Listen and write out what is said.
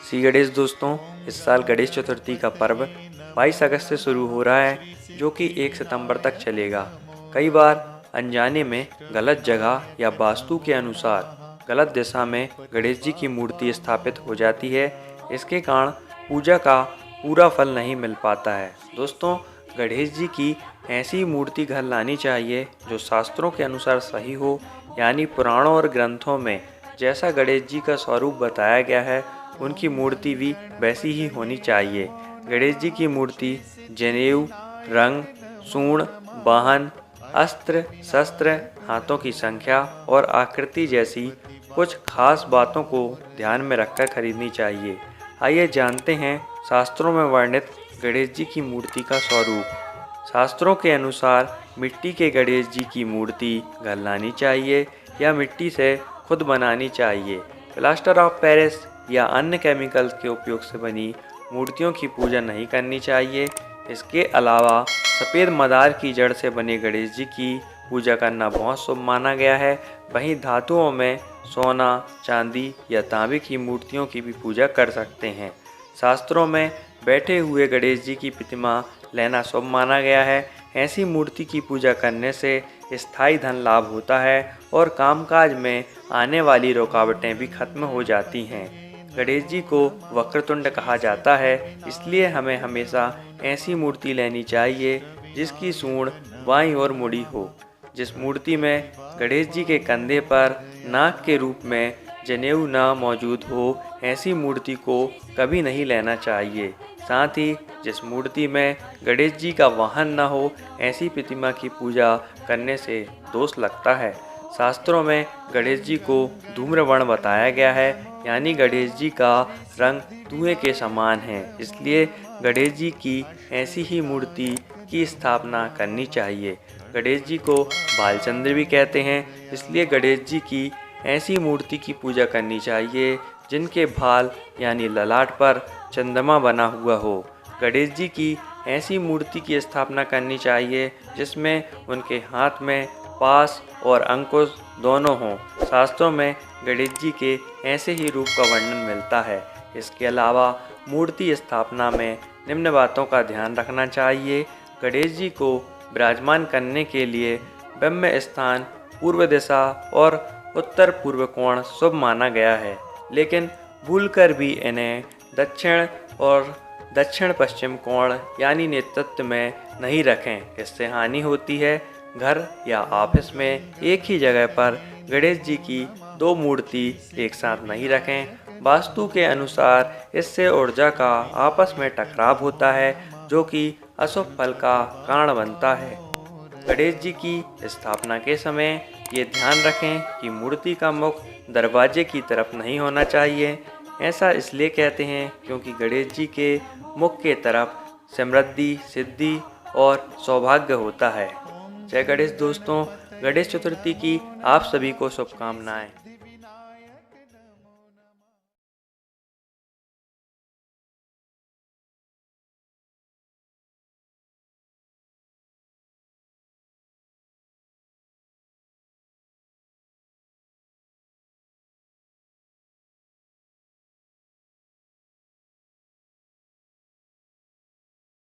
श्री गणेश दोस्तों, इस साल गणेश चतुर्थी का पर्व 22 अगस्त से शुरू हो रहा है, जो कि 1 सितंबर तक चलेगा। कई बार अनजाने में गलत जगह या वास्तु के अनुसार गलत दिशा में गणेश जी की मूर्ति स्थापित हो जाती है। इसके कारण पूजा का पूरा फल नहीं मिल पाता है। दोस्तों, गणेश जी की ऐसी मूर्ति घर लानी चाहिए जो शास्त्रों के अनुसार सही हो, यानी पुराणों और ग्रंथों में जैसा गणेश जी का स्वरूप बताया गया है उनकी मूर्ति भी वैसी ही होनी चाहिए। गणेश जी की मूर्ति जनेऊ, रंग, सूंड, वाहन, अस्त्र शस्त्र, हाथों की संख्या और आकृति जैसी कुछ खास बातों को ध्यान में रखकर खरीदनी चाहिए। आइए जानते हैं शास्त्रों में वर्णित गणेश जी की मूर्ति का स्वरूप। शास्त्रों के अनुसार मिट्टी के गणेश जी की मूर्ति घर लानी चाहिए या मिट्टी से खुद बनानी चाहिए। प्लास्टर ऑफ पेरिस या अन्य केमिकल्स के उपयोग से बनी मूर्तियों की पूजा नहीं करनी चाहिए। इसके अलावा सफ़ेद मदार की जड़ से बने गणेश जी की पूजा करना बहुत शुभ माना गया है। वहीं धातुओं में सोना, चांदी या तांबे की मूर्तियों की भी पूजा कर सकते हैं। शास्त्रों में बैठे हुए गणेश जी की प्रतिमा लेना शुभ माना गया है। ऐसी मूर्ति की पूजा करने से स्थायी धन लाभ होता है और कामकाज में आने वाली रुकावटें भी खत्म हो जाती हैं। गणेश जी को वक्रतुंड कहा जाता है, इसलिए हमें हमेशा ऐसी मूर्ति लेनी चाहिए जिसकी सूंड बाईं ओर मुड़ी हो। जिस मूर्ति में गणेश जी के कंधे पर नाग के रूप में जनेऊ न मौजूद हो, ऐसी मूर्ति को कभी नहीं लेना चाहिए। साथ ही जिस मूर्ति में गणेश जी का वाहन न हो, ऐसी प्रतिमा की पूजा करने से दोष लगता है। शास्त्रों में गणेश जी को धूम्रवर्ण बताया गया है, यानी गणेश जी का रंग धुएं के समान है। इसलिए गणेश जी की ऐसी ही मूर्ति की स्थापना करनी चाहिए। गणेश जी को बालचंद्र भी कहते हैं, इसलिए गणेश जी की ऐसी मूर्ति की पूजा करनी चाहिए जिनके भाल यानी ललाट पर चंद्रमा बना हुआ हो। गणेश जी की ऐसी मूर्ति की स्थापना करनी चाहिए जिसमें उनके हाथ में पास और अंकुश दोनों हों। शास्त्रों में गणेश जी के ऐसे ही रूप का वर्णन मिलता है। इसके अलावा मूर्ति स्थापना में निम्न बातों का ध्यान रखना चाहिए। गणेश जी को विराजमान करने के लिए ब्रह्म स्थान, पूर्व दिशा और उत्तर पूर्व कोण शुभ माना गया है, लेकिन भूलकर भी इन्हें दक्षिण और दक्षिण पश्चिम कोण यानी नेतृत्व में नहीं रखें, इससे हानि होती है। घर या ऑफिस में एक ही जगह पर गणेश जी की 2 मूर्ति एक साथ नहीं रखें। वास्तु के अनुसार इससे ऊर्जा का आपस में टकराव होता है, जो कि अशुभ फल का कारण बनता है। गणेश जी की स्थापना के समय ये ध्यान रखें कि मूर्ति का मुख दरवाजे की तरफ नहीं होना चाहिए। ऐसा इसलिए कहते हैं क्योंकि गणेश जी के मुख के तरफ समृद्धि, सिद्धि और सौभाग्य होता है। जय गणेश दोस्तों, गणेश चतुर्थी की आप सभी को शुभकामनाएं।